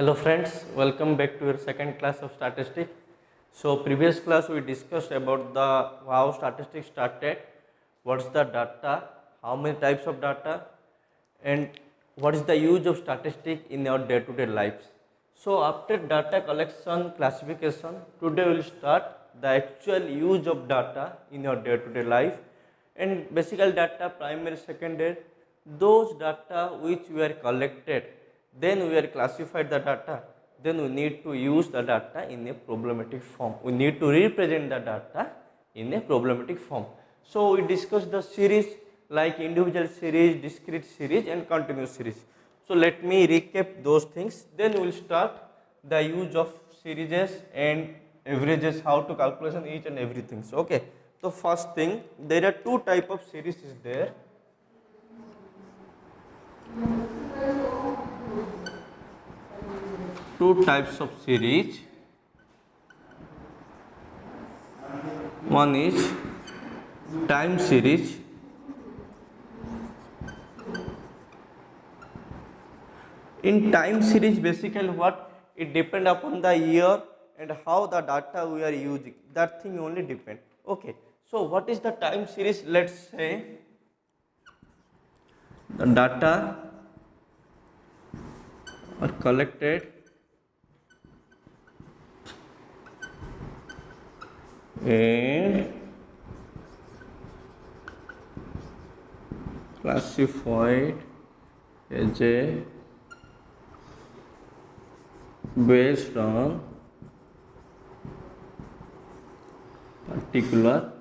Hello friends, welcome back to your second class of statistics. So previous class we discussed about the how statistics started, what's the data, how many types of data, and what is the use of statistics in our day-to-day lives. So after data collection classification, today we will start the actual use of data in your day-to-day life, and basic data, primary, secondary, those data which were collected, then we are classified the data, then we need to use the data in a problematic form. We need to represent the data in a problematic form. So we discussed the series like individual series, discrete series and continuous series. So let me recap those things, then we will start the use of series and averages, how to calculation each and everything. So okay, so first thing, there are two type of series is there. Two types of series. One is time series. In time series, basically what it depend upon the year and how the data we are using. That thing only depend. Okay. So what is the time series? Let's say the data are collected and classified as a based on particular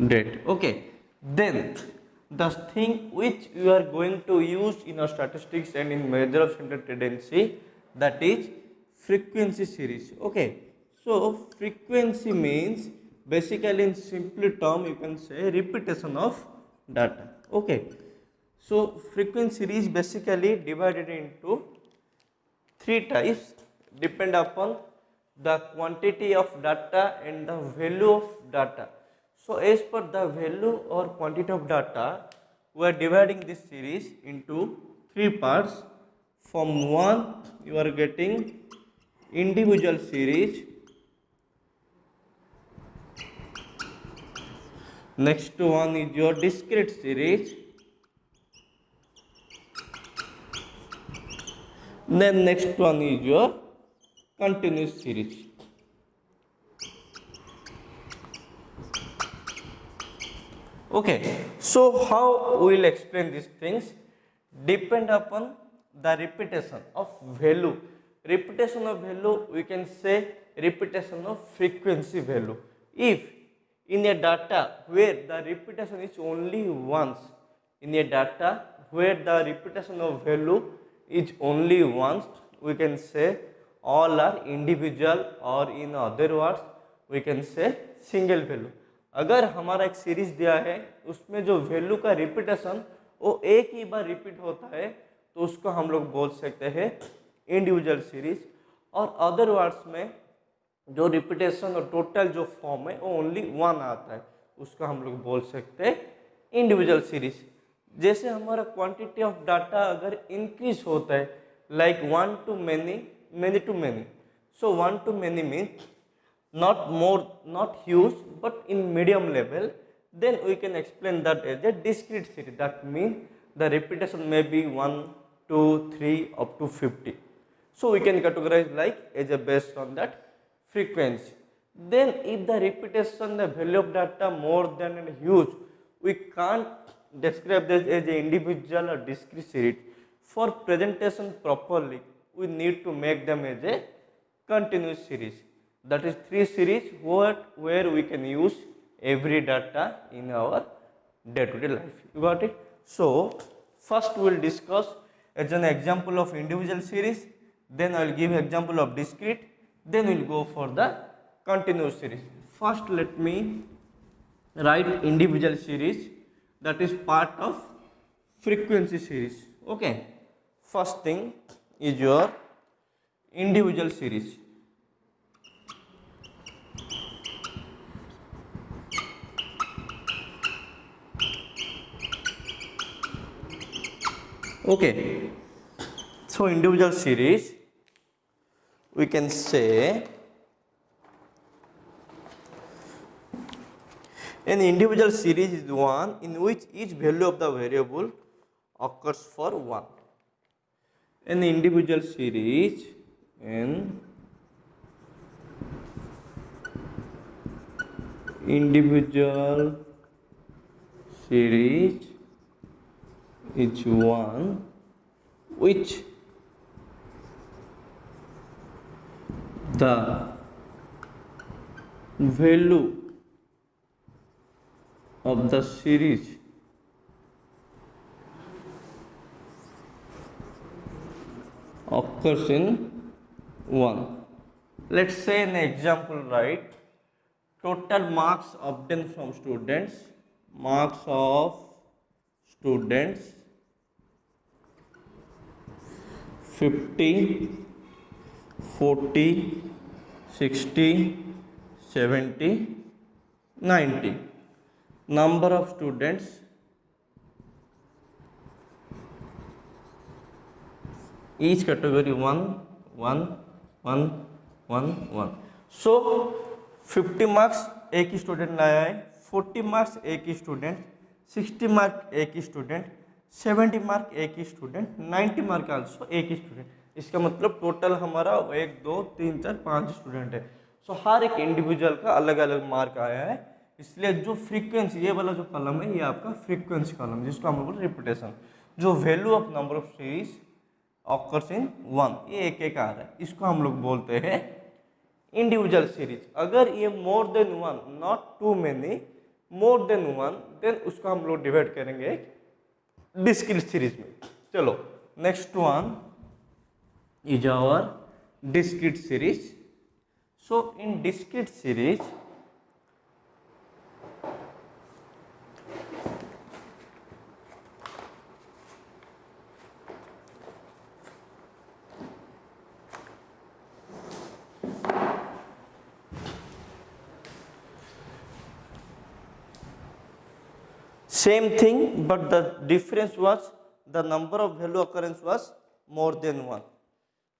date. Okay, then the thing which you are going to use in our statistics and in measure of standard tendency, that is frequency series. Okay, so frequency means basically in simple term you can say repetition of data. Okay, so frequency series basically divided into three types, depend upon the quantity of data and the value of data. So as per the value or quantity of data, we are dividing this series into three parts. From one you are getting individual series, next one is your discrete series, then next one is your continuous series. Okay, so how we will explain these things? Depend upon the repetition of value. Repetition of value, we can say repetition of frequency value. If in a data where the repetition is only once, in a data where the repetition of value is only once, we can say all are individual, or in other words we can say single value. अगर हमारा एक series दिया है उसमें जो value का repetition वो एक ही बार रिपीट होता है तो उसको हम लोग बोल सकते हैं इंडिविजुअल सीरीज, और अदर वर्ड्स में जो रिपीटेशन और टोटल जो फॉर्म है वो ओनली वन आता है उसको हम लोग बोल सकते हैं इंडिविजुअल सीरीज. जैसे हमारा क्वांटिटी ऑफ डाटा अगर इंक्रीज होता है like one to many, many to many, so one to many means not more, not huge, but in medium level, then we can explain that as a discrete series. That means the repetition may be 1, 2, 3 up to 50. So we can categorize like as a based on that frequency. Then if the repetition, the value of data more than and huge, we can't describe this as a individual or discrete series. For presentation properly, we need to make them as a continuous series. That is three series where we can use every data in our day-to-day life. You got it? So first we will discuss as an example of individual series, then I will give example of discrete, then we will go for the continuous series. First let me write individual series, that is part of frequency series. Okay, first thing is your individual series. Okay, so individual series, can say an individual series is one in which each value of the variable occurs for one. An individual series in individual series is one which the value of the series occurs in 1. Let's say an example, right? Total marks obtained from students, marks of students 50, 40, 60, 70, 90. Number of students each category 1, 1, 1, 1, 1. So 50 marks एक ही student लाया है, 40 marks एक ही student, 60 mark एक ही student, 70 mark एक ही student, 90 mark also एक ही student. इसका मतलब total हमारा 1 2 3 4 5 स्टूडेंट है. सो हर एक इंडिविजुअल का अलग अलग मार्क आया है, इसलिए जो फ्रीक्वेंसी ये वाला जो कॉलम है ये आपका फ्रीक्वेंसी कॉलम जिसको हम लोग रिपीटेशन. जो value of number of series occurs in 1 ये एक एक आ रहा है, इसको हम लोग बोलते हैं इंडिविजुअल सीरीज. अगर ये more than 1 not too many more than 1 then उसको हम लोग डिवाइड करेंगे डिस्क्रीट सीरीज में. चलो next one is our discrete series. So in discrete series same thing, but the difference was the number of value occurrence was more than 1.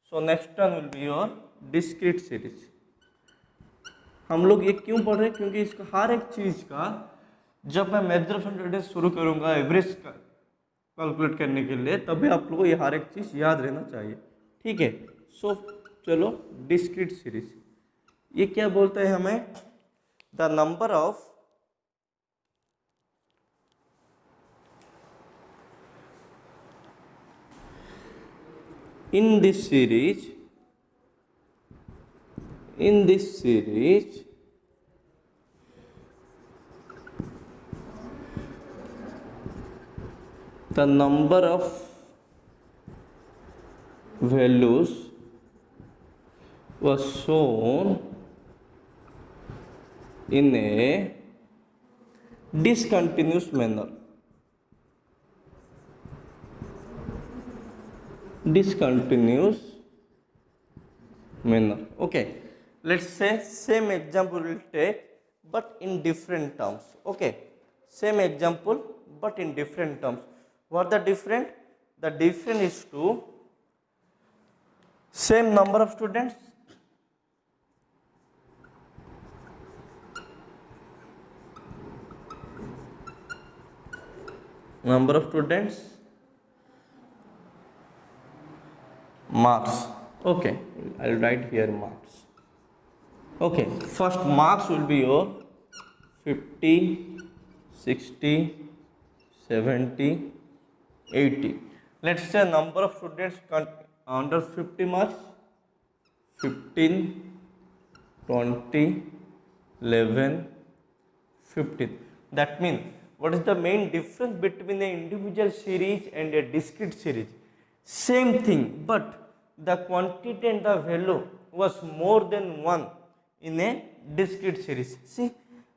So next one will be your discrete series. हम लोग ये क्यों पढ़ रहे हैं, क्योंकि इसका हर एक चीज़ का जब मैं मेजर ऑफ सेंटेंस शुरू करूँगा एवरेज का कैलकुलेट करने के लिए तभी आप लोगों को ये हर एक चीज़ याद रहना चाहिए. ठीक है. सो चलो डिस्क्रीट सीरीज ये क्या बोलता है हमें, the number of in this series the number of values was shown in a discontinuous manner. Okay, let's say same example will take but in different terms. Okay, same example but in different terms. What the different? The difference is to same number of students, marks. Okay, I'll write here marks. Okay, first marks will be your 50, 60, 70, 80. Let's say number of students under 50 marks 15, 20, 11, 15. That means what is the main difference between an individual series and a discrete series? Same thing, but the quantity and the value was more than 1 in a discrete series. See,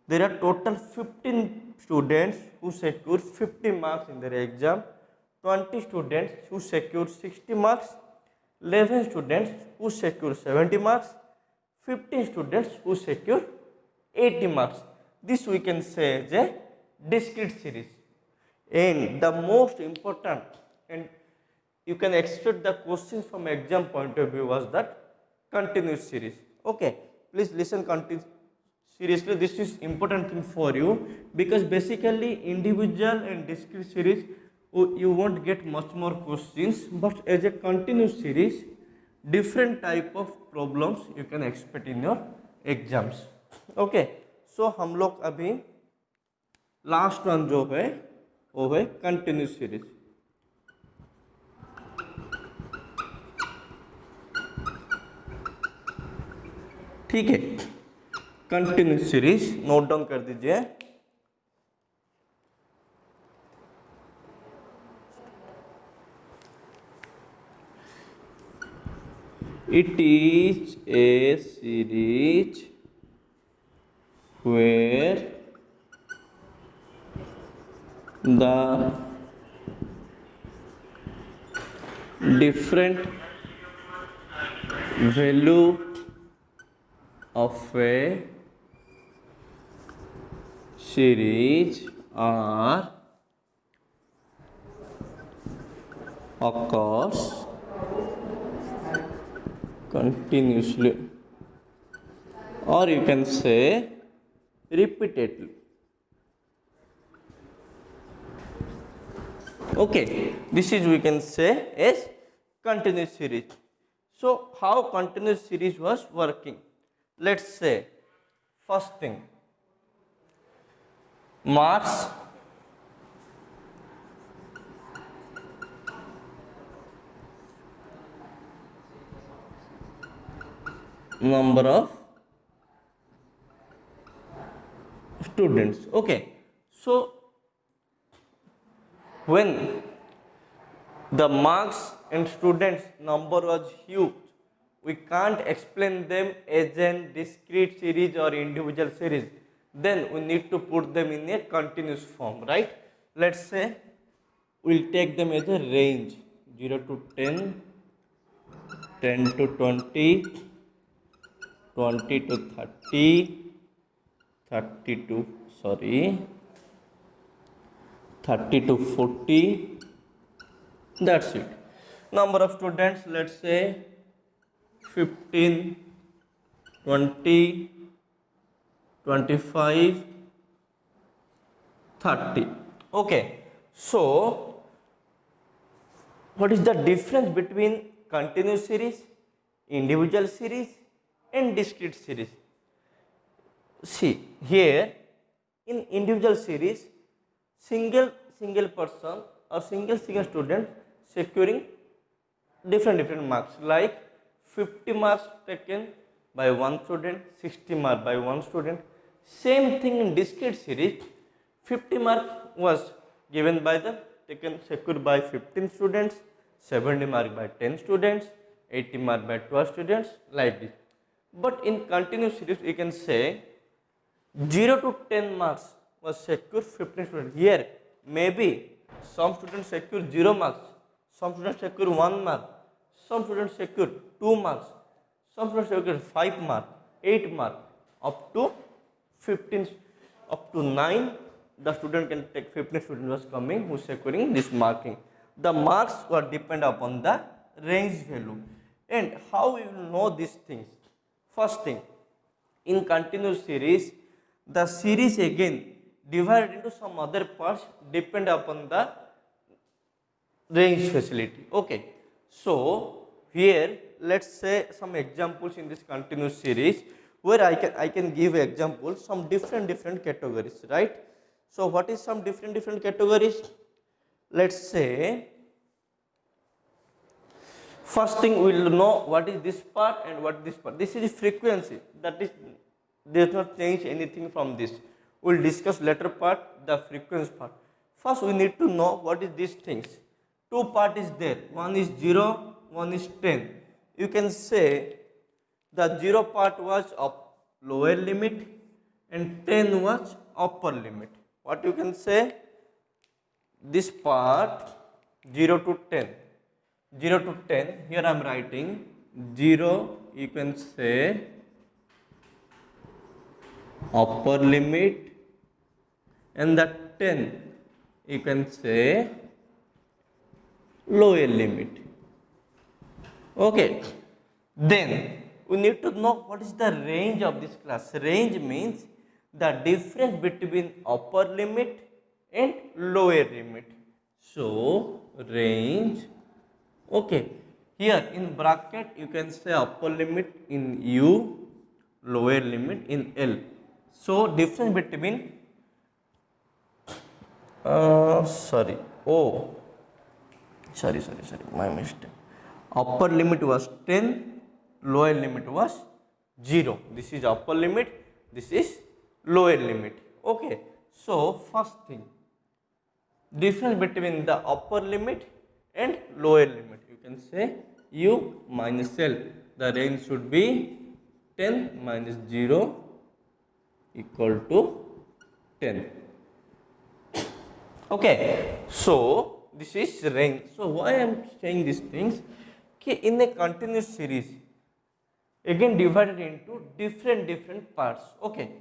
there are total 15 students who secured 50 marks in their exam, 20 students who secured 60 marks, 11 students who secured 70 marks, 15 students who secured 80 marks. This we can say as a discrete series. And the most important, and you can expect the questions from exam point of view, was that continuous series. Okay, please listen seriously. This is important thing for you, because basically individual and discrete series you won't get much more questions, but as a continuous series different type of problems you can expect in your exams. Okay, so हम लोग अभी last one जो है वो है continuous series. ठीक है, continuous series note down कर दीजिए. It is a series where the different value of a series are occurs continuously, or you can say repeatedly. Okay, this is we can say as continuous series. So how continuous series was working? Let's say first thing, marks number of students. Okay, so when the marks and students number was huge, we can't explain them as a discrete series or individual series. Then we need to put them in a continuous form, right? Let's say we'll take them as a range 0 to 10, 10 to 20, 20 to 30, 30 to 40. That's it. Number of students, let's say 15, 20, 25, 30. Okay, so what is the difference between continuous series, individual series and discrete series? See here, in individual series, single person or single student securing different marks, like 50 marks taken by one student, 60 marks by one student. Same thing in discrete series, 50 marks was given by the secured by 15 students, 70 marks by 10 students, 80 marks by 12 students, like this. But in continuous series, you can say 0 to 10 marks was secured 15 students. Here, maybe some students secure 0 marks, some students secure 1 mark, some students secure 2 marks, some students secure 5 marks, 8 marks, up to 15, up to 9. The student can take 15 students was coming who securing this marking. The marks were depend upon the range value. And how we will know these things? First thing, in continuous series, the series again divided into some other parts depend upon the range facility. Okay, so here let's say some examples in this continuous series where I can give examples, some different categories, right? So what is some different categories? Let's say first thing we will know what is this part and what this part. This is frequency, that is does not change anything from this. We will discuss later part, the frequency part. First we need to know what is these things. Two part is there, one is 0, one is 10. You can say the 0 part was up lower limit and 10 was upper limit. What you can say? This part 0 to 10. 0 to 10, here I am writing 0, you can say upper limit, and that 10 you can say lower limit. Okay, then we need to know what is the range of this class. Range means the difference between upper limit and lower limit. So range, okay, here in bracket you can say upper limit in U, lower limit in L. So difference between sorry, my mistake. Upper limit was 10, lower limit was 0. This is upper limit, this is lower limit. Okay, so first thing, difference between the upper limit and lower limit, you can say U minus L. The range should be 10 minus 0 equal to 10. Okay, so this is range. So why I am saying these things? In a continuous series, again divided into different parts. Okay,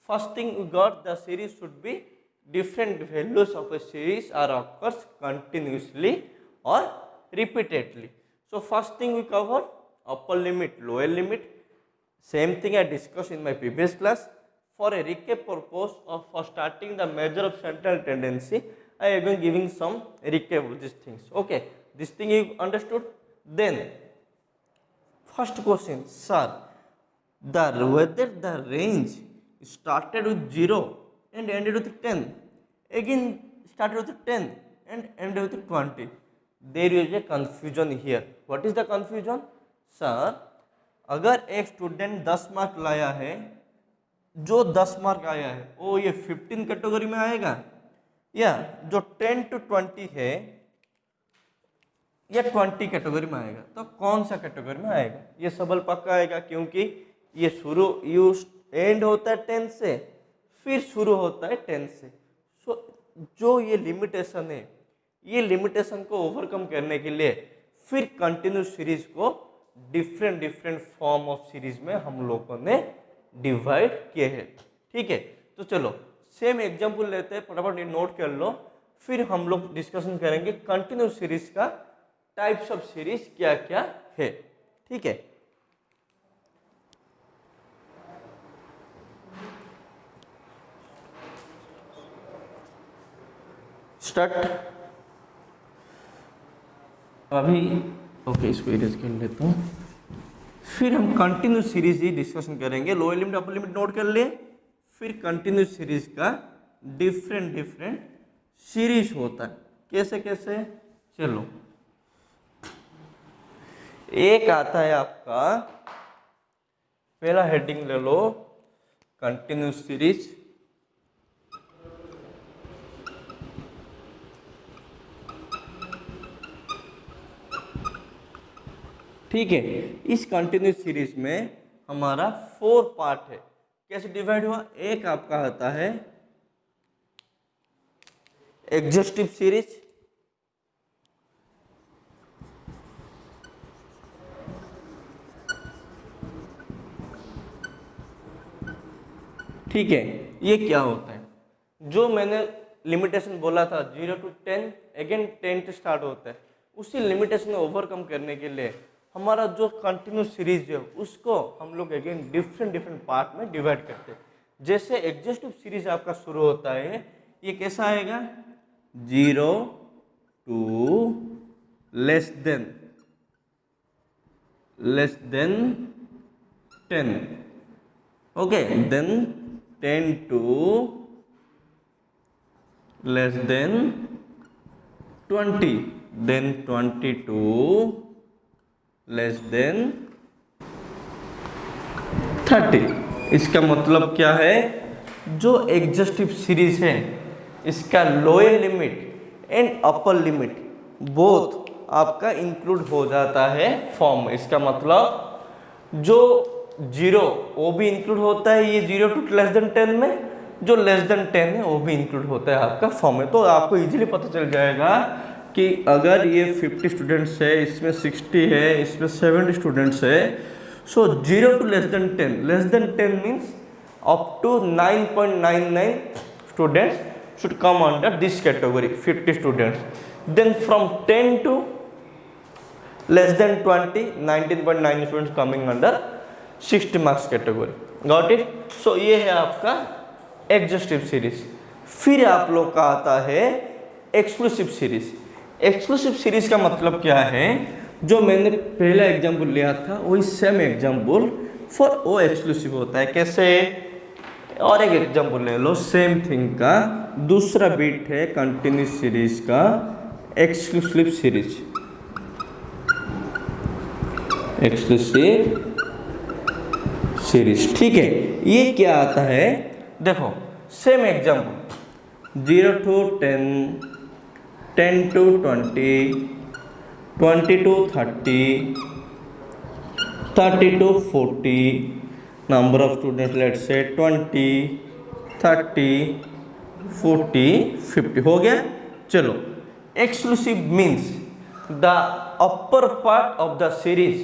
first thing we got, the series should be different values of a series are occurs continuously or repeatedly. So first thing we cover upper limit, lower limit. Same thing I discussed in my previous class. For a recap purpose of for starting the measure of central tendency, I am again giving some recap of these things. Okay, this thing you understood. Then first question, sir, whether the range started with 0 and ended with 10, again started with 10 and ended with 20. There is a confusion here. What is the confusion? Sir, अगर एक student 10 mark लाया है, जो 10 mark आया है वो ये 15 category में आएगा, या जो 10 to 20 है या 20 कैटेगरी में आएगा? तो कौन सा कैटेगरी में आएगा? ये सबल पक्का आएगा, क्योंकि ये शुरू एंड होता है 10 से, फिर शुरू होता है 10 से. सो जो ये लिमिटेशन है, ये लिमिटेशन को ओवरकम करने के लिए फिर कंटिन्यूस सीरीज को डिफरेंट फॉर्म ऑफ सीरीज में हम लोगों ने डिवाइड किए हैं. ठीक है, तो चलो सेम एग्जांपल लेते हैं, फटाफट ये नोट कर लो, फिर हम लोग डिस्कशन करेंगे कंटिन्यूस सीरीज का टाइप्स ऑफ सीरीज क्या क्या है. ठीक है, स्टार्ट अभी. ओके, इसको इरेज कर लेता हूँ. फिर हम कंटिन्यूस सीरीज ही डिस्कशन करेंगे. Lower limit upper limit note कर लिए. फिर कंटिन्यूस सीरीज का डिफरेंट सीरीज होता है. कैसे कैसे? चलो, एक आता है आपका, पहला हेडिंग ले लो, कंटिन्यूस सीरीज. ठीक है, इस कंटिन्यूस सीरीज में हमारा 4 पार्ट है. कैसे डिवाइड हुआ? एक आपका आता है एग्जॉस्टिव सीरीज, ठीक है. ये क्या होता है? जो मैंने लिमिटेशन बोला था 0 to 10, अगेन 10 से स्टार्ट होता है. उसी लिमिटेशन को ओवरकम करने के लिए हमारा जो कंटिन्यूस सीरीज है उसको हम लोग अगेन डिफरेंट पार्ट में डिवाइड करते हैं. जैसे एग्जॉस्टिव सीरीज आपका शुरू होता है, ये कैसा आएगा? 0 to less than 10. Okay, then 10 to less than 20, then 20 to less than 30. इसका मतलब क्या है? जो एग्जॉस्टिव सीरीज है इसका lower limit and upper limit both आपका इंक्लूड हो जाता है फॉर्म में. इसका मतलब जो 0 वो भी इंक्लूड होता है ये 0 to लेस देन 10 में, जो लेस देन 10 है वो भी इंक्लूड होता है आपका फॉर्म में. तो आपको इजीली पता चल जाएगा कि अगर ये 50 स्टूडेंट्स है, इसमें 60 है, इसमें 70 स्टूडेंट्स है, so 0 to less than 10 means up to 9.99 students should come under this category, 50 students. Then from 10 to less than 20, 19.9 students coming under 60 marks category. Got it? So ये है आपका एग्जॉस्टिव सीरीज। फिर आप लोग का आता है एक्सक्लूसिव सीरीज। एक्सक्लूसिव सीरीज का मतलब क्या है? जो मैंने पहला एग्जाम्पल लिया था वही सेम एग्जाम्पल फॉर वो एक्सक्लूसिव होता है। कैसे? और एक एग्जाम्पल ले लो सेम थिंग का, दूसरा बिट है कंटिन्यूस सीरीज का एक्सक्लूसिव सीरीज। एक्सक्लूसिव सीरीज, ठीक है। ये क्या आता है? देखो same example 0 to 10, 10 to 20, 20 to 30, 30 to 40, number of students let's say 20, 30, 40, 50 हो गया। चलो, exclusive means the upper part of the series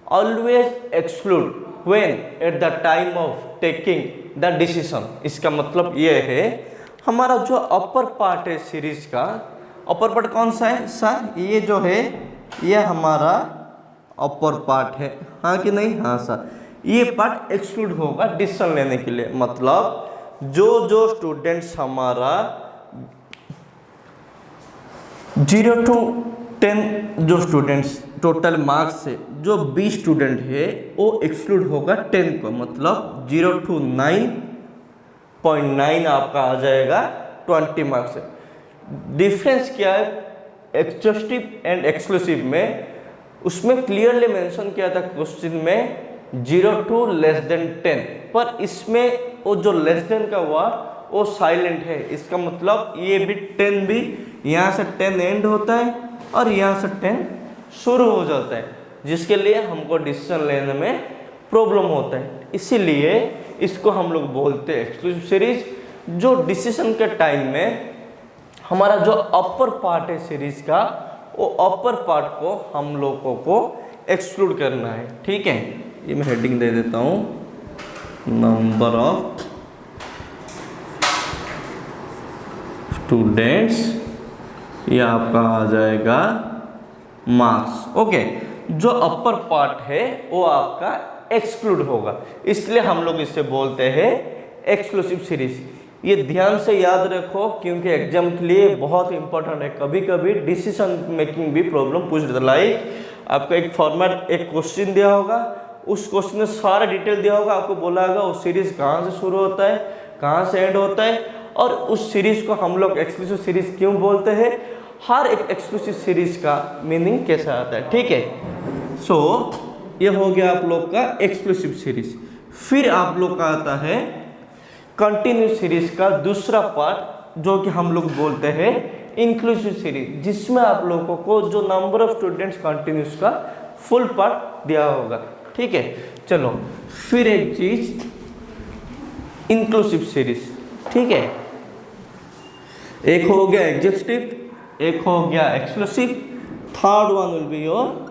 always exclude when at the time of taking the decision। इसका मतलब ये है हमारा जो अपर पार्ट है सीरीज का, अपर पार्ट कौन सा है सर? ये जो है ये हमारा अपर पार्ट है, हाँ कि नहीं? हाँ सर। ये पार्ट एक्सक्लूड होगा डिसीजन लेने के लिए। मतलब जो स्टूडेंट्स हमारा 0 to 10 जो स्टूडेंट्स टोटल मार्क्स से जो 20 स्टूडेंट है वो एक्सक्लूड होगा 10 को। मतलब 0 to 9.9 आपका आ जाएगा 20 मार्क्स से। डिफरेंस क्या है एग्जॉस्टिव एंड एक्सक्लूसिव में? उसमें क्लियरली मेंशन किया था क्वेश्चन में 0 to less than 10, पर इसमें वो जो लेस देन का हुआ वो साइलेंट है। इसका मतलब ये भी 10 भी यहाँ से 10 एंड होता है और यहाँ से 10 शुरू हो जाता है, जिसके लिए हमको डिसीजन लेने में प्रॉब्लम होता है। इसीलिए इसको हम लोग बोलते हैं एक्सक्लूसिव सीरीज। जो डिसीजन के टाइम में हमारा जो अपर पार्ट है सीरीज का, वो अपर पार्ट को हम लोगों को एक्सक्लूड करना है, ठीक है। ये मैं हेडिंग दे देता हूँ, नंबर ऑफ स्टूडेंट्स, ये आपका आ जाएगा मार्क्स। ओके, जो अपर पार्ट है वो आपका एक्सक्लूड होगा, इसलिए हम लोग इसे बोलते हैं एक्सक्लूसिव सीरीज। ये ध्यान से याद रखो क्योंकि एग्जाम के लिए बहुत इंपॉर्टेंट है। कभी कभी डिसीजन मेकिंग भी प्रॉब्लम पूछ देता। लाइक आपको एक फॉर्मेट, एक क्वेश्चन दिया होगा, उस क्वेश्चन में सारा डिटेल दिया होगा, आपको बोला होगा उस सीरीज कहाँ से शुरू होता है, कहाँ से एंड होता है, और उस सीरीज को हम लोग एक्सक्लूसिव सीरीज क्यों बोलते हैं, हर एक एक्सक्लूसिव सीरीज का मीनिंग कैसा आता है, ठीक है। सो ये हो गया आप लोग का एक्सक्लूसिव सीरीज। फिर आप लोग का आता है कंटिन्यूस सीरीज का दूसरा पार्ट, जो कि हम लोग बोलते हैं इंक्लूसिव सीरीज, जिसमें आप लोगों को जो नंबर ऑफ स्टूडेंट्स कंटिन्यूस का फुल पार्ट दिया होगा, ठीक है। चलो फिर एक चीज इंक्लूसिव सीरीज, ठीक है। एक हो गया एग्जॉस्टिव, एक हो गया exclusive, third one will be your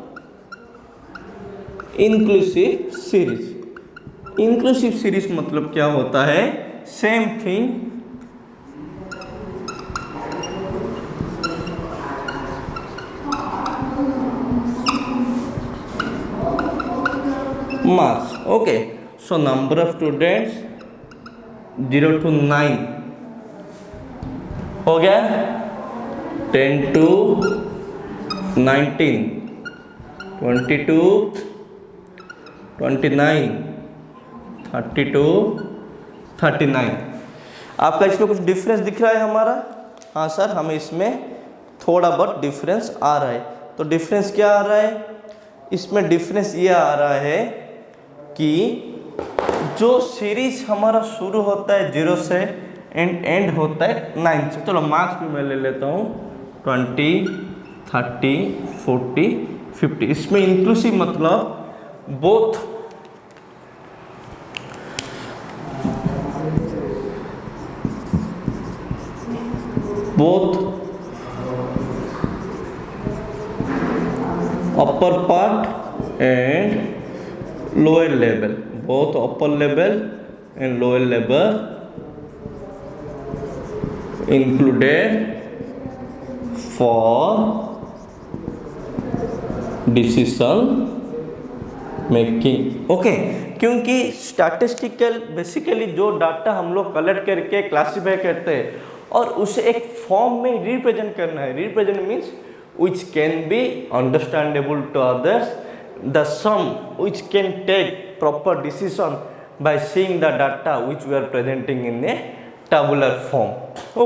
inclusive series. Inclusive series मतलब क्या होता है? Same thing, marks. Okay, so number of students 0 to 9 हो गया, 10 to 19, 20 to 29, 30 to 39। आपका इसमें कुछ डिफरेंस दिख रहा है हमारा? हाँ सर, हमें इसमें थोड़ा बहुत डिफरेंस आ रहा है। तो डिफरेंस क्या आ रहा है इसमें? डिफरेंस ये आ रहा है कि जो सीरीज हमारा शुरू होता है 0 से एंड होता है 9 से। चलो मार्क्स भी मैं ले लेता हूँ, 20, 30, 40, 50। इसमें इंक्लूसिव मतलब both upper part and lower level, both upper level and lower level included for decision making. Okay, क्योंकि स्टैटिस्टिकल बेसिकली जो डाटा हम लोग कलेक्ट करके क्लासीफाई करते हैं और उसे एक फॉर्म में रिप्रेजेंट करना है। Represent means which can be understandable to others, the sum which can take proper decision by seeing the data which we are presenting in a tabular form.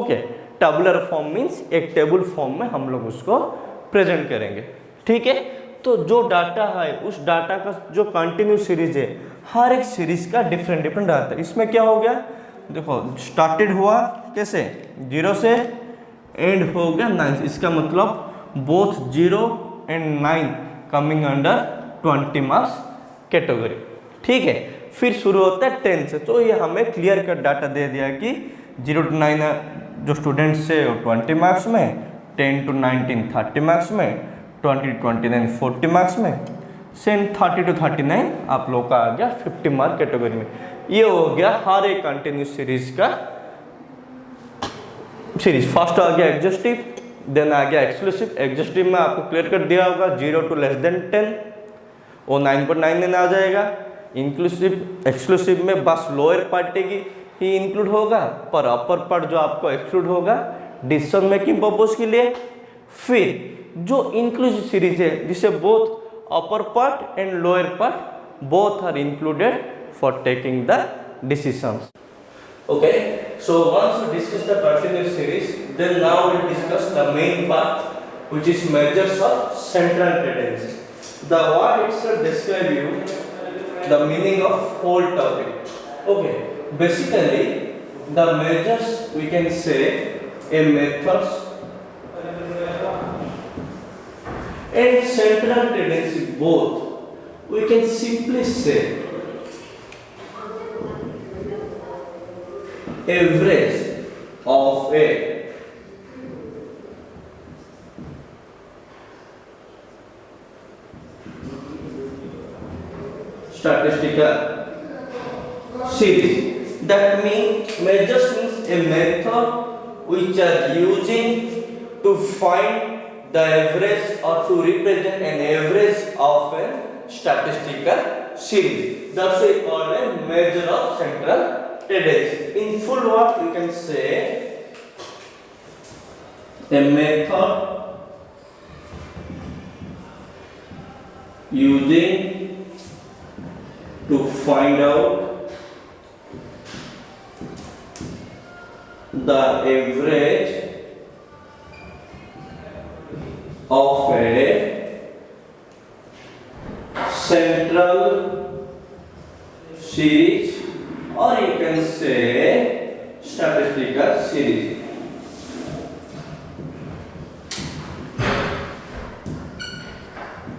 Okay, tabular form means एक table form में हम लोग उसको present करेंगे। ठीक है, तो जो डाटा है उस डाटा का जो कंटिन्यूस सीरीज है, हर एक सीरीज का डिफरेंट डिफरेंट आता है। इसमें क्या हो गया, देखो स्टार्टेड हुआ कैसे 0 से, एंड हो गया 9। इसका मतलब both 0 and 9 coming under 20 marks category. ठीक है, फिर शुरू होता है 10 से। तो ये हमें क्लियर कट डाटा दे दिया कि 0 to 9 जो स्टूडेंट्स है वो 20 मार्क्स में, 10 to 19 30 मार्क्स में, 20 to 29 40 मार्क्स में, सेम 30 to 39 आप लोग का आ गया 50 मार्क कैटेगरी में। ये हो गया हर एक कंटिन्यूस सीरीज का सीरीज। फर्स्ट आ गया एग्जॉस्टिव, देन आ गया एक्सक्लूसिव। एग्जॉस्टिव में आपको क्लियर कर दिया होगा 0 to less than 10 वो 9.99 आ जाएगा। इंक्लूसिव एक्सक्लूसिव में बस लोअर पार्ट ही इंक्लूड होगा, पर अपर पार्ट जो आपको एक्सक्लूड होगा डिसीजन मेकिंग पर्पज के लिए। फिर जो इंक्लूसिव सीरीज है जिसे both upper part and lower part both are included for taking the decisions. Okay, so once we discuss the continuous series, then now we'll discuss the main part, which is measures of central tendency. The word itself describe you the meaning of whole topic. Okay, basically the measures we can say a methods and central tendency both. We can simply say average of a statistical series. That means measures means a method which are using to find the average or to represent an average of a statistical series. That's why called a measure of central tendency. In full word you can say a method using to find out the average of a central series, or you can say statistical series.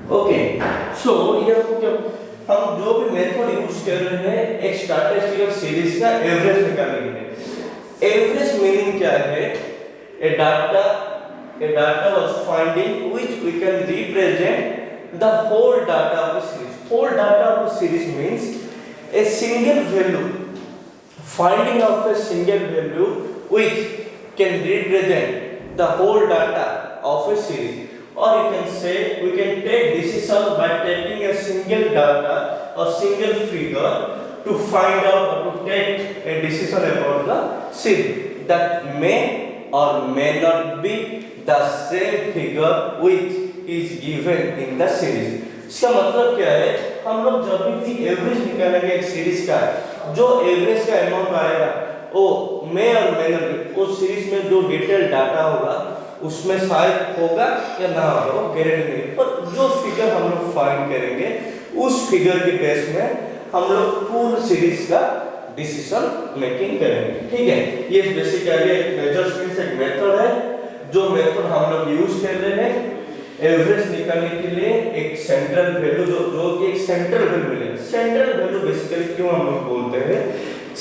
Okay, so ये हम जो भी method use कर रहे हैं एक statistical series का average निकालने के लिए। एवरेज मीनिंग क्या है, a data was finding which we can represent the whole data of the series. Whole data of the series means a single value, finding of a single value which can represent the whole data of a series. Or you can say we can take decision by taking a single data or single figure to find out or to take a decision about the series that may or may not be the same figure which is given in the series. इसका मतलब क्या है, हम लोग जब भी average निकालेंगे एक सीरीज का, जो एवरेज का अमाउंट आएगा वो मे और मे नॉट, उस सीरीज में जो डिटेल डाटा होगा उसमें शायद होगा या ना होगा, गारंटी नहीं। पर जो फिगर हम लोग फाइंड करेंगे उस फिगर के बेस में हम लोग पूरी सीरीज का डिसीजन मेकिंग करेंगे। ठीक है, ये बेसिकली एक मेजर्स मींस एक मेथड है, जो मेथड हम लोग यूज कर रहे हैं एवरेज निकालने के लिए। एक सेंट्रल वैल्यू जो कि एक सेंट्रल वैल्यू मिलेगा। सेंट्रल वैल्यू बेसिकली क्यों हम लोग बोलते हैं,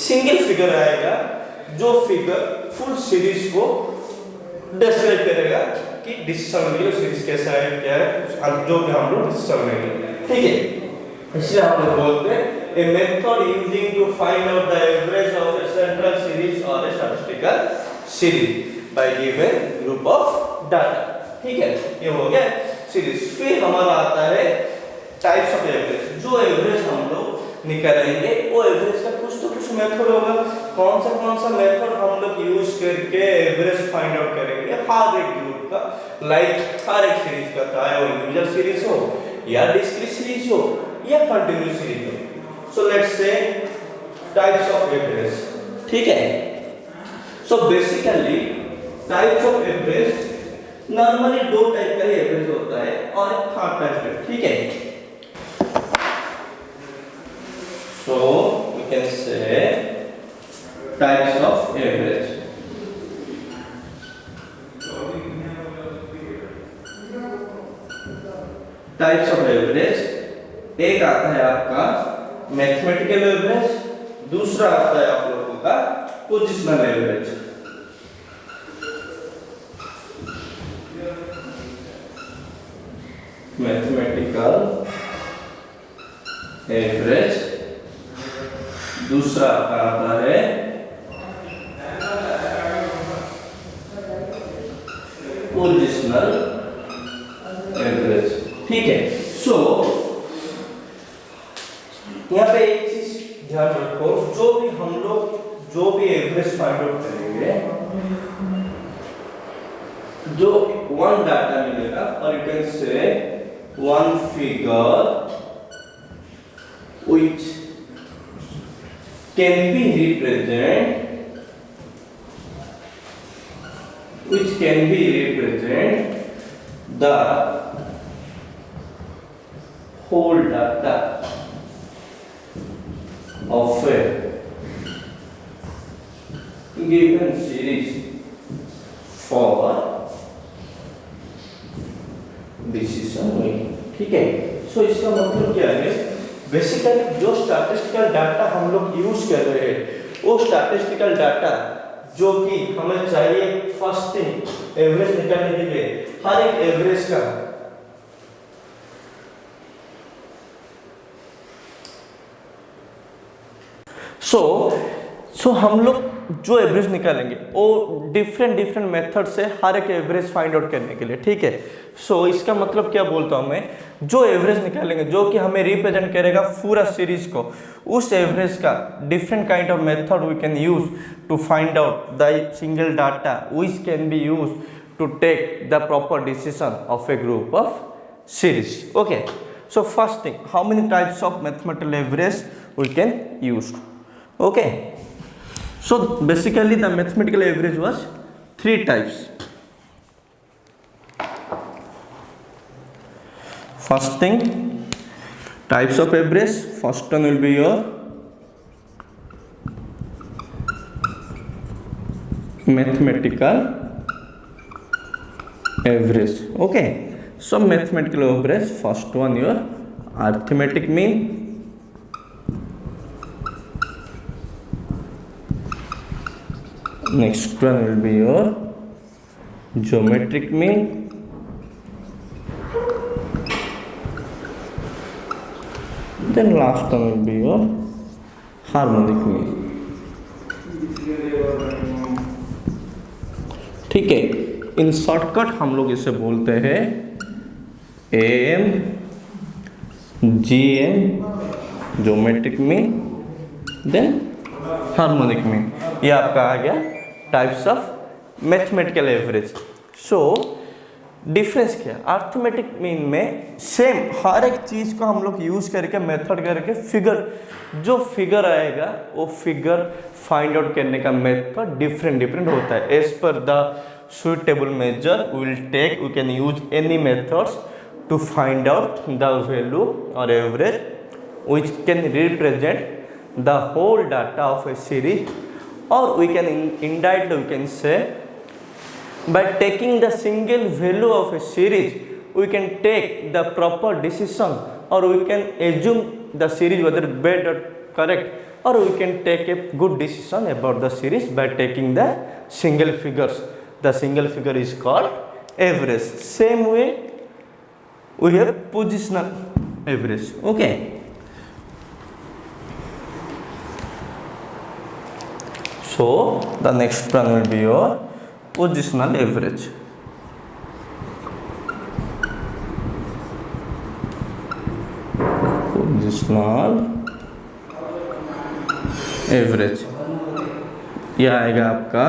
सिंगल फिगर आएगा जो फिगर फुल सीरीज को डिस्क्राइब करेगा कि डिसीजन मेकिंग सीरीज कैसा है, क्या है, जो भी हम लोग डिसीजन मेकिंग। ठीक है, इसलिए हम लोग बोलते हैं a method using to find out the average of a central series or a statistical series by given group of data. ठीक है, ये हो गया सीरीज। फिर हमारा आता है टाइप्स ऑफ एवरेज। जो एवरेज हम लोग निकालेंगे वो एवरेज का कुछ तो कुछ मेथड होगा। कौन सा मेथड हम लोग यूज करके एवरेज फाइंड आउट करेंगे हर एक ग्रुप का, लाइक हर एक सीरीज का, चाहे वो इंडिविजुअल सीरीज हो या डिस्क्रीट सीरीज हो या कंटिन्यूअस सीरीज हो। So let's say types of average, ठीक है। So basically types of average normally दो टाइप का ही एवरेज होता है और एक थर्ड टाइप का, ठीक है। So we can say types of average. Types of average, एक आता है आपका मैथमेटिकल एवरेज, दूसरा आता है आप लोगों का पोजिशनल एवरेज। मैथमेटिकल एवरेज, दूसरा आता है पोजिशनल एवरेज, ठीक है। सो यहाँ पे एक चीज ध्यान रखो, जो भी एवरेज फाइंड आउट करेंगे, जो वन डाटा मिलेगा और यू कैन से one figure which can be represent the whole data of a given series for decision making, ठीक है। सो इसका मतलब क्या है, बेसिकली जो स्टैटिस्टिकल डाटा हम लोग यूज कर रहे हैं वो स्टैटिस्टिकल डाटा जो कि हमें चाहिए फर्स्ट थिंग एवरेज निकालने के लिए, हर एक एवरेज का सो हम लोग जो एवरेज निकालेंगे वो डिफरेंट मेथड से हर एक एवरेज फाइंड आउट करने के लिए, ठीक है। सो इसका मतलब क्या बोलता हूं मैं, जो एवरेज निकालेंगे जो कि हमें रिप्रेजेंट करेगा पूरा सीरीज को, उस एवरेज का different kind of method we can use to find out the single data which can be use to take the proper decision of a group of series, okay. So first thing, how many types of mathematical average we can use, okay। So basically the mathematical average was three types. First thing, types of average, first one will be your mathematical average, okay। So mathematical average, first one your arithmetic mean, next one will be your geometric mean, then last one will be your harmonic mean, ठीक है। इन shortcut हम लोग इसे बोलते हैं AM, GM geometric mean, then harmonic mean, ये आपका आ गया types of mathematical average. So difference क्या, अर्थमेटिक मीन में सेम हर एक चीज को हम लोग यूज करके मेथड करके फिगर, जो फिगर आएगा वो फिगर फाइंड आउट करने का मेथड डिफरेंट होता है। As per the suitable measure will take, we can use any methods to find out the value और average which can represent the whole data of a series, or we can indirectly we can say by taking the single value of a series we can take the proper decision, or we can assume the series whether bad or correct, or we can take a good decision about the series by taking the single figures. The single figure is called average. Same way we have positional average, okay। So the next one will be your positional average. Positional average, यह आएगा आपका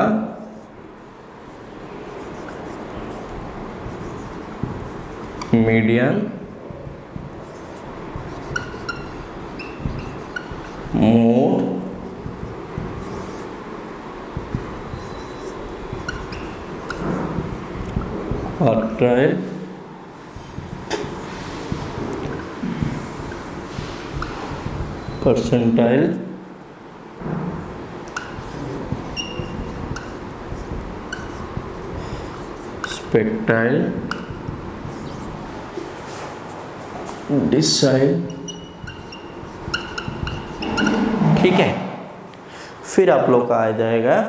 median, mode, quartile, percentile, स्पेक्टाइल, decile. ठीक है, फिर आप लोग का आ जाएगा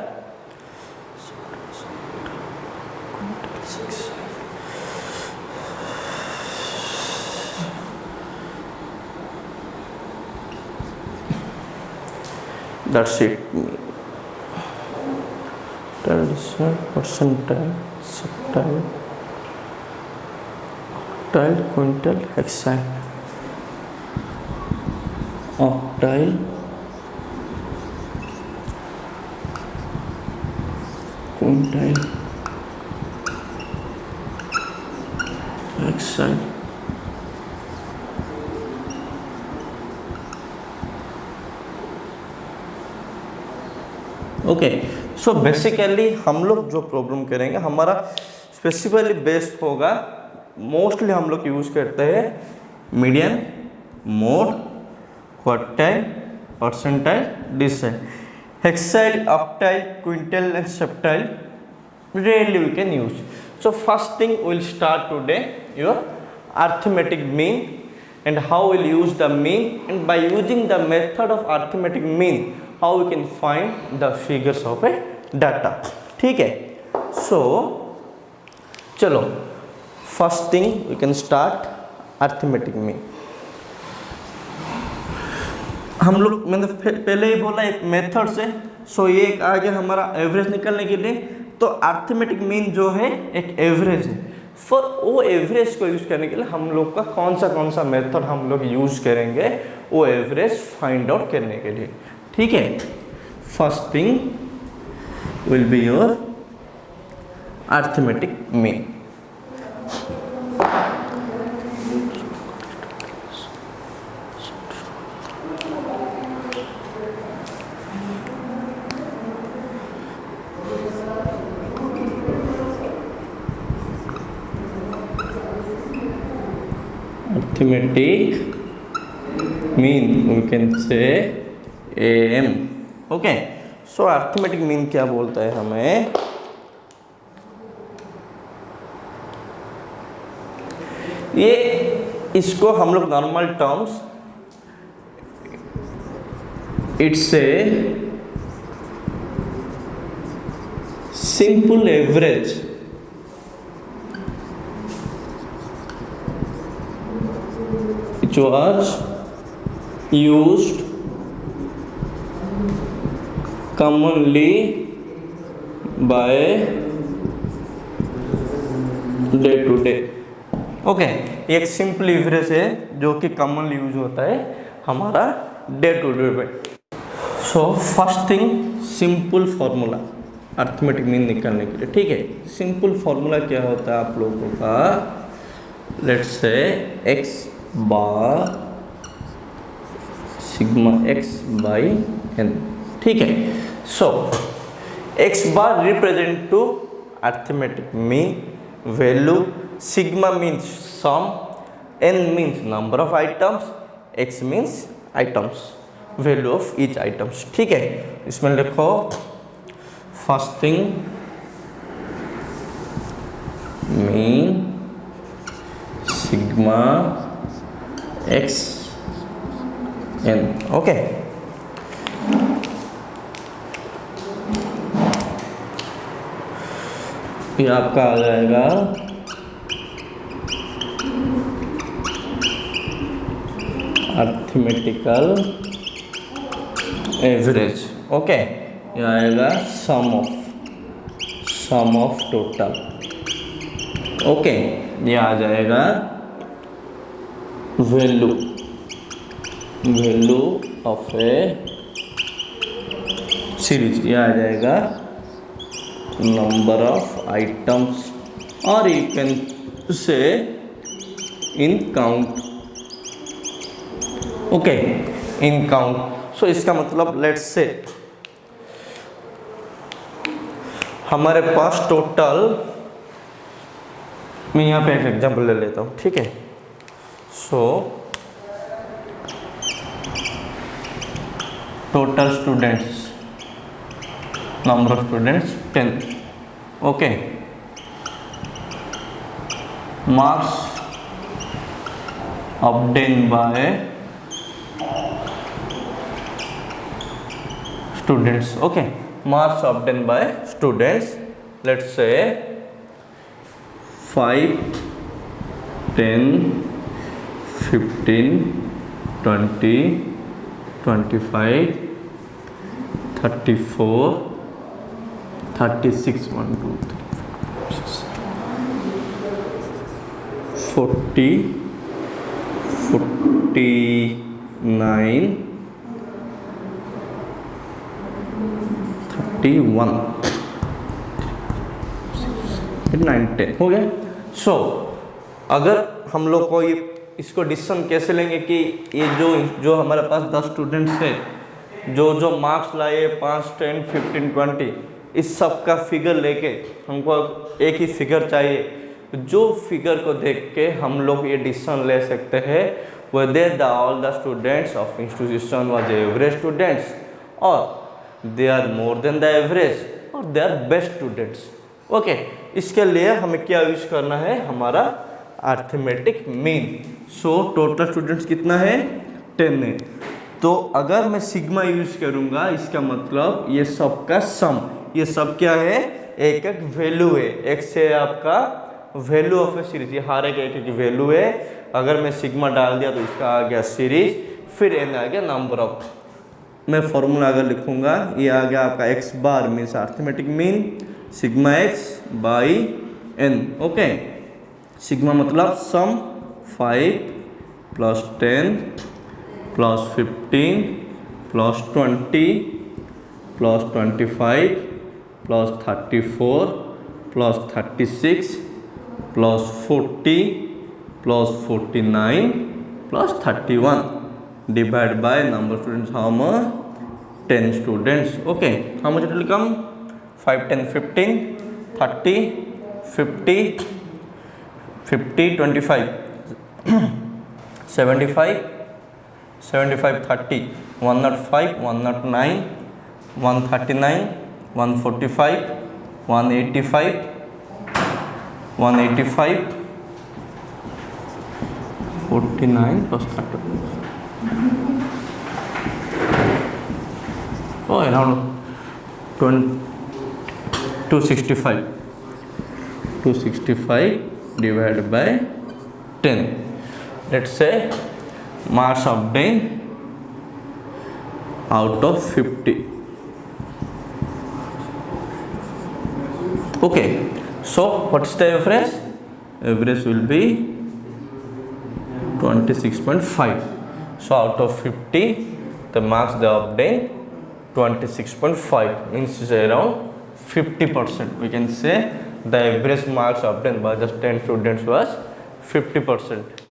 that's it, percentile, septile, octile, quintile, hexile, octile, quintile, hexile, okay. So basically हम लोग जो प्रॉब्लम करेंगे हमारा स्पेसिफिकली बेस्ड होगा, मोस्टली हम लोग यूज़ करते हैं median, mode, quartile, percentile, decile, hexyl, octyl, quintile and septile rarely we can use. So first thing we'll start today your arithmetic mean and how we'll use the mean, and by using the method of arithmetic mean how we can find the figures of a data. ठीक है, so चलो first thing we can start arithmetic mean. हम लोग मैंने पहले ही बोला एक method से, सो ये एक आ गया हमारा एवरेज निकालने के लिए। तो अर्थमेटिक मीन जो है एक एवरेज है, फॉर वो एवरेज को यूज करने के लिए हम लोग का कौन सा मेथड हम लोग यूज करेंगे वो एवरेज फाइंड आउट करने के लिए। ठीक है, first thing will be your arithmetic mean. Arithmetic mean we can say AM. Okay, so arithmetic mean क्या बोलता है हमें, ये इसको हम लोग normal terms it's a simple average which was used commonly by day to day. Okay, एक simple average है जो कि कॉमनली यूज होता है हमारा डे टू डे पे। सो first thing simple formula arithmetic mean निकालने के लिए। ठीक है, सिंपल फॉर्मूला क्या होता है आप लोगों का, let's say x bar sigma x by n। ठीक है, so x bar represent to arithmetic mean value, sigma means sum, n means number of items, x means items, value of each items. ठीक है, इसमें लिखो first thing mean sigma x n। Okay, ये आपका आ जाएगा arithmetical average. Okay, ये आएगा सम of total. Okay, ये आ जाएगा वैल्यू ऑफ ए सीरीज, ये आ जाएगा नंबर ऑफ आइटम्स, और you can say in count. Okay, in count. So इसका मतलब लेट्स से हमारे पास टोटल, मैं यहाँ पे एक एग्जांपल ले लेता हूँ, ठीक है। So total students, number of students 10, okay. Marks obtained by students, okay, marks obtained by students, let's say 5, 10, 15, 20, 25, 34, 36, 1, 2, 3, 4, 6, 40, 49, 31, 9, 10 हो गया। सो अगर हम लोग को ये इसको डिसीजन कैसे लेंगे कि ये जो हमारे पास 10 स्टूडेंट्स है, जो मार्क्स लाए 5, 10, 15, 20, इस सब का फिगर लेके हमको एक ही फिगर चाहिए। जो फिगर को देख के हम लोग ये डिसीजन ले सकते हैं whether all the students of institution was average students, or they are more than the average, or they are best students, okay. इसके लिए हमें क्या यूज करना है, हमारा arithmetic mean. So total students कितना है, 10 है। तो अगर मैं सिग्मा यूज करूंगा, इसका मतलब ये सब का सम, ये सब क्या है, एक एक वैल्यू है। एक से आपका वैल्यू ऑफ ए सीरीज, ये हर एक वैल्यू है। अगर मैं सिग्मा डाल दिया तो इसका आ गया सीरीज, फिर एन आ गया नंबर ऑफ। मैं फॉर्मूला अगर लिखूंगा, ये आ गया आपका x bar means arithmetic mean sigma x by n, okay. Sigma मतलब sum 5 plus 10 plus 15 plus 20 plus 25 plus 34 plus 36 plus 40 plus 49 plus 31 divided by number of students, how much, 10 students, okay। how much it will come, 5, 10, 15, 30, 50, 50, 25, 75, 75, 30, 105, 109, 139, 145, 185, 185, 49 plus 30, oh around 265, 265 divided by 10. Let's say marks obtained out of 50. Okay, so what is the average? Average will be 26.5. So out of 50, the marks they obtained 26.5 means is around 50%. We can say the average marks obtained by just 10 students was 50%.